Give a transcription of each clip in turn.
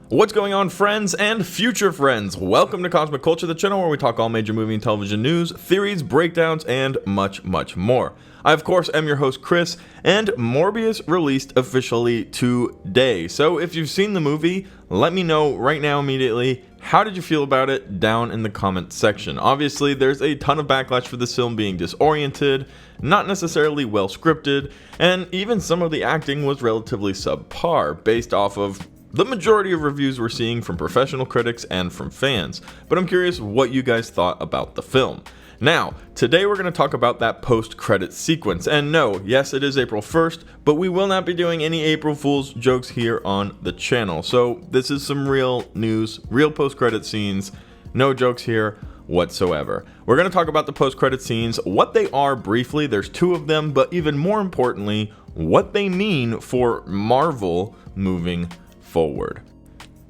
What's going on, friends and future friends? Welcome to Cosmic Culture, the channel where we talk all major movie and television news, theories, breakdowns, and much more. I, of course, am your host, Chris, and Morbius released officially today. So if you've seen the movie, let me know right now immediately, how did you feel about it down in the comment section? Obviously, there's a ton of backlash for this film being disoriented, not necessarily well scripted, and even some of the acting was relatively subpar based off of the majority of reviews we're seeing from professional critics and from fans, but I'm curious what you guys thought about the film. Now, today we're going to talk about that post-credit sequence, and no, yes, it is April 1st, but we will not be doing any April Fool's jokes here on the channel. So this is some real news, real post-credit scenes, no jokes here whatsoever. We're going to talk about the post-credit scenes, what they are briefly, there's two of them, but even more importantly, what they mean for Marvel moving forward.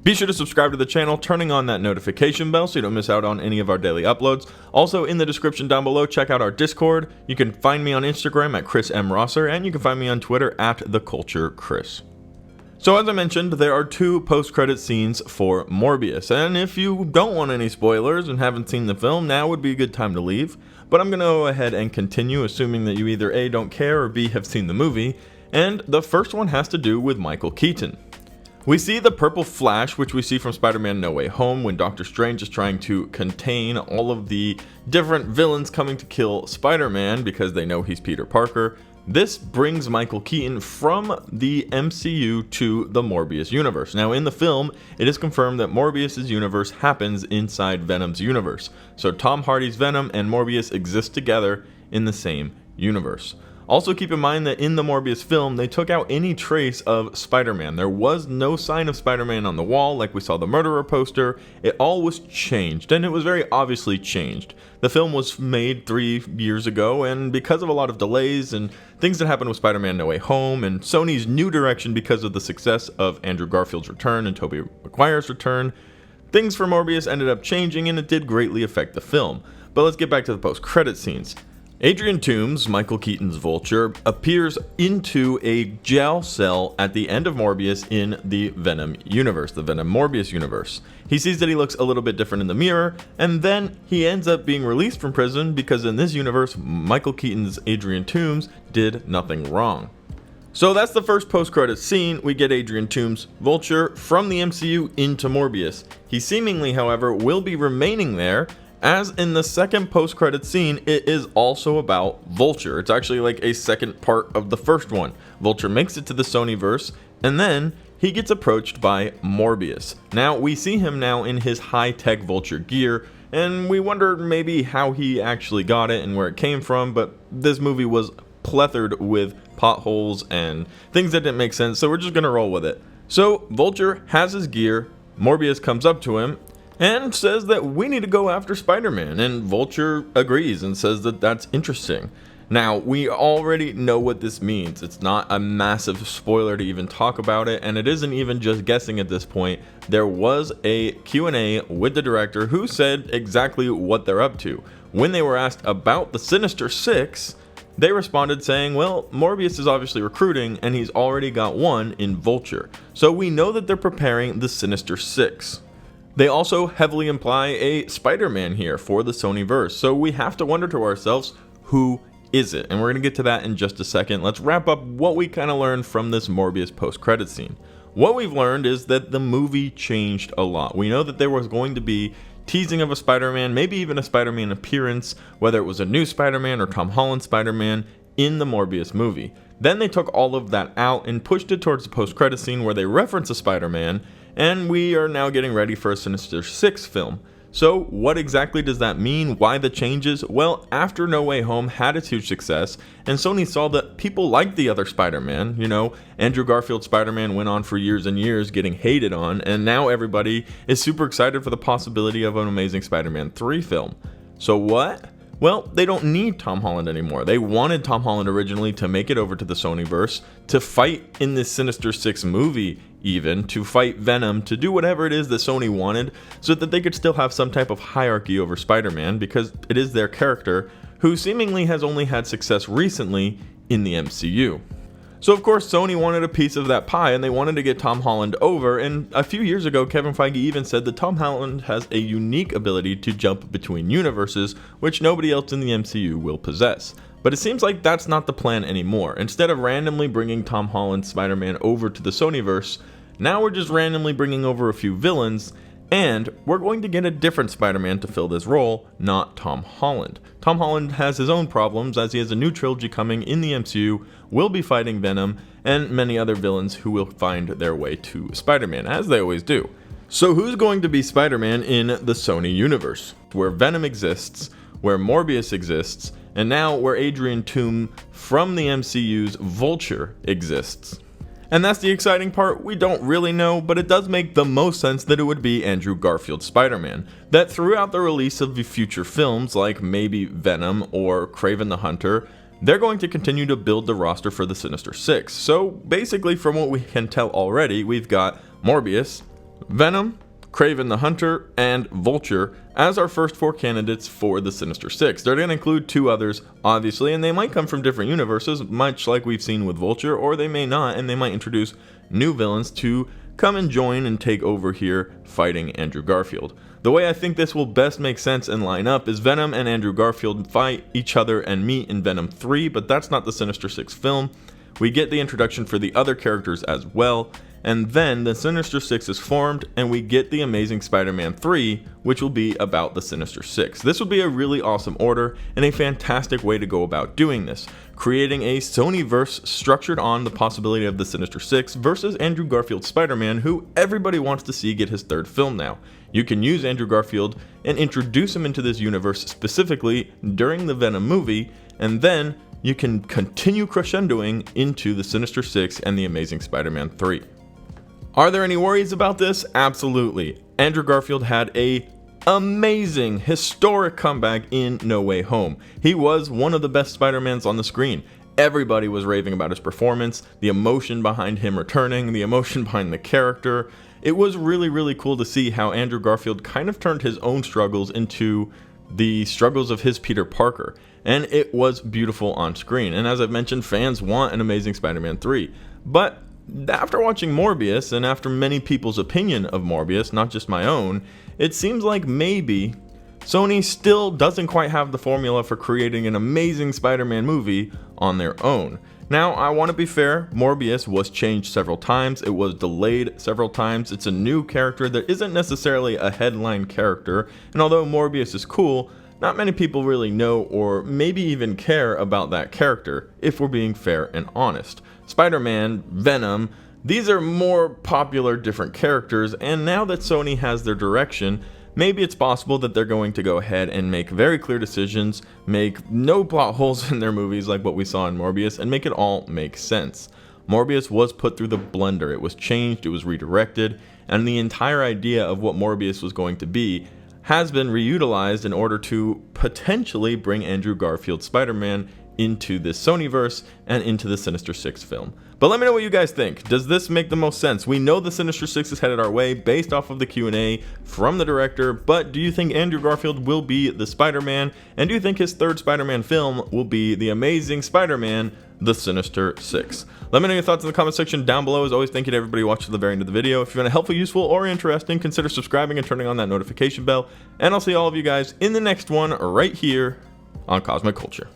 Be sure to subscribe to the channel, turning on that notification bell so you don't miss out on any of our daily uploads. Also, in the description down below, check out our Discord. You can find me on Instagram at Chris M. Rosser, and you can find me on Twitter at TheCultureChris. So as I mentioned, there are two post-credit scenes for Morbius, and if you don't want any spoilers and haven't seen the film, now would be a good time to leave. But I'm going to go ahead and continue, assuming that you either A, don't care, or B, have seen the movie, and the first one has to do with Michael Keaton. We see the purple flash, which we see from Spider-Man No Way Home when Doctor Strange is trying to contain all of the different villains coming to kill Spider-Man because they know he's Peter Parker. This brings Michael Keaton from the MCU to the Morbius universe. Now in the film, it is confirmed that Morbius' universe happens inside Venom's universe. So Tom Hardy's Venom and Morbius exist together in the same universe. Also keep in mind that in the Morbius film, they took out any trace of Spider-Man. There was no sign of Spider-Man on the wall like we saw the murderer poster. It all was changed, and it was very obviously changed. The film was made 3 years ago, and because of a lot of delays and things that happened with Spider-Man No Way Home and Sony's new direction because of the success of Andrew Garfield's return and Tobey Maguire's return, things for Morbius ended up changing, and it did greatly affect the film. But let's get back to the post-credit scenes. Adrian Toomes, Michael Keaton's Vulture, appears into a jail cell at the end of Morbius in the Venom universe, the Venom Morbius universe. He sees that he looks a little bit different in the mirror, and then he ends up being released from prison because in this universe, Michael Keaton's Adrian Toomes did nothing wrong. So that's the first post-credits scene. We get Adrian Toomes, Vulture, from the MCU into Morbius. He seemingly, however, will be remaining there, as in the second post-credits scene, it is also about Vulture. It's actually like a second part of the first one. Vulture makes it to the Sonyverse, and then he gets approached by Morbius. Now, we see him now in his high-tech Vulture gear, and we wonder maybe how he actually got it and where it came from, but this movie was plethored with potholes and things that didn't make sense, so we're just gonna roll with it. So, Vulture has his gear, Morbius comes up to him, and says that we need to go after Spider-Man, and Vulture agrees and says that that's interesting. Now, we already know what this means. It's not a massive spoiler to even talk about it, and it isn't even just guessing at this point. There was a Q&A with the director who said exactly what they're up to. When they were asked about the Sinister Six, they responded saying, well, Morbius is obviously recruiting, and he's already got one in Vulture. So we know that they're preparing the Sinister Six. They also heavily imply a Spider-Man here for the Sonyverse, so we have to wonder to ourselves, who is it? And we're going to get to that in just a second. Let's wrap up what we kind of learned from this Morbius post-credit scene. What we've learned is that the movie changed a lot. We know that there was going to be teasing of a Spider-Man, maybe even a Spider-Man appearance, whether it was a new Spider-Man or Tom Holland Spider-Man, in the Morbius movie. Then they took all of that out and pushed it towards the post-credit scene where they reference a Spider-Man, and we are now getting ready for a Sinister Six film. So what exactly does that mean? Why the changes? Well, after No Way Home had its huge success, and Sony saw that people liked the other Spider-Man, Andrew Garfield's Spider-Man went on for years and years getting hated on, and now everybody is super excited for the possibility of an Amazing Spider-Man 3 film. So what? Well, they don't need Tom Holland anymore. They wanted Tom Holland originally to make it over to the Sonyverse, to fight in this Sinister Six movie even, to fight Venom, to do whatever it is that Sony wanted, so that they could still have some type of hierarchy over Spider-Man, because it is their character, who seemingly has only had success recently in the MCU. So of course Sony wanted a piece of that pie and they wanted to get Tom Holland over, and a few years ago Kevin Feige even said that Tom Holland has a unique ability to jump between universes, which nobody else in the MCU will possess. But it seems like that's not the plan anymore. Instead of randomly bringing Tom Holland's Spider-Man over to the Sonyverse, now we're just randomly bringing over a few villains, and we're going to get a different Spider-Man to fill this role, not Tom Holland. Tom Holland has his own problems, as he has a new trilogy coming in the MCU, will be fighting Venom, and many other villains who will find their way to Spider-Man, as they always do. So who's going to be Spider-Man in the Sony universe, where Venom exists, where Morbius exists, and now where Adrian Toome from the MCU's Vulture exists? And that's the exciting part. We don't really know, but it does make the most sense that it would be Andrew Garfield's Spider-Man. That throughout the release of the future films, like maybe Venom or Kraven the Hunter, they're going to continue to build the roster for the Sinister Six. So basically, from what we can tell already, we've got Morbius, Venom, Kraven the Hunter, and Vulture as our first 4 candidates for the Sinister Six. They're going to include 2 others, obviously, and they might come from different universes, much like we've seen with Vulture, or they may not, and they might introduce new villains to come and join and take over here fighting Andrew Garfield. The way I think this will best make sense and line up is Venom and Andrew Garfield fight each other and meet in Venom 3, but that's not the Sinister Six film. We get the introduction for the other characters as well, and then the Sinister Six is formed, and we get the Amazing Spider-Man 3, which will be about the Sinister Six. This would be a really awesome order, and a fantastic way to go about doing this, creating a Sonyverse structured on the possibility of the Sinister Six versus Andrew Garfield's Spider-Man, who everybody wants to see get his 3rd film now. You can use Andrew Garfield and introduce him into this universe specifically during the Venom movie, and then you can continue crescendoing into the Sinister Six and the Amazing Spider-Man 3. Are there any worries about this? Absolutely. Andrew Garfield had a amazing, historic comeback in No Way Home. He was one of the best Spider-Mans on the screen. Everybody was raving about his performance, the emotion behind him returning, the emotion behind the character. It was really, really cool to see how Andrew Garfield kind of turned his own struggles into the struggles of his Peter Parker. And it was beautiful on screen. And as I've mentioned, fans want an Amazing Spider-Man 3. But after watching Morbius, and after many people's opinion of Morbius, not just my own, it seems like maybe Sony still doesn't quite have the formula for creating an Amazing Spider-Man movie on their own. Now, I want to be fair, Morbius was changed several times, it was delayed several times, it's a new character that isn't necessarily a headline character, and although Morbius is cool, not many people really know or maybe even care about that character, if we're being fair and honest. Spider-Man, Venom, these are more popular different characters, and now that Sony has their direction, maybe it's possible that they're going to go ahead and make very clear decisions, make no plot holes in their movies like what we saw in Morbius, and make it all make sense. Morbius was put through the blender, it was changed, it was redirected, and the entire idea of what Morbius was going to be has been reutilized in order to potentially bring Andrew Garfield's Spider-Man into this Sonyverse and into the Sinister Six film. But let me know what you guys think. Does this make the most sense? We know the Sinister Six is headed our way based off of the Q&A from the director, but do you think Andrew Garfield will be the Spider-Man? And do you think his 3rd Spider-Man film will be The Amazing Spider-Man, The Sinister Six? Let me know your thoughts in the comment section down below. As always, thank you to everybody watching to the very end of the video. If you found it helpful, useful, or interesting, consider subscribing and turning on that notification bell. And I'll see all of you guys in the next one right here on Cosmic Culture.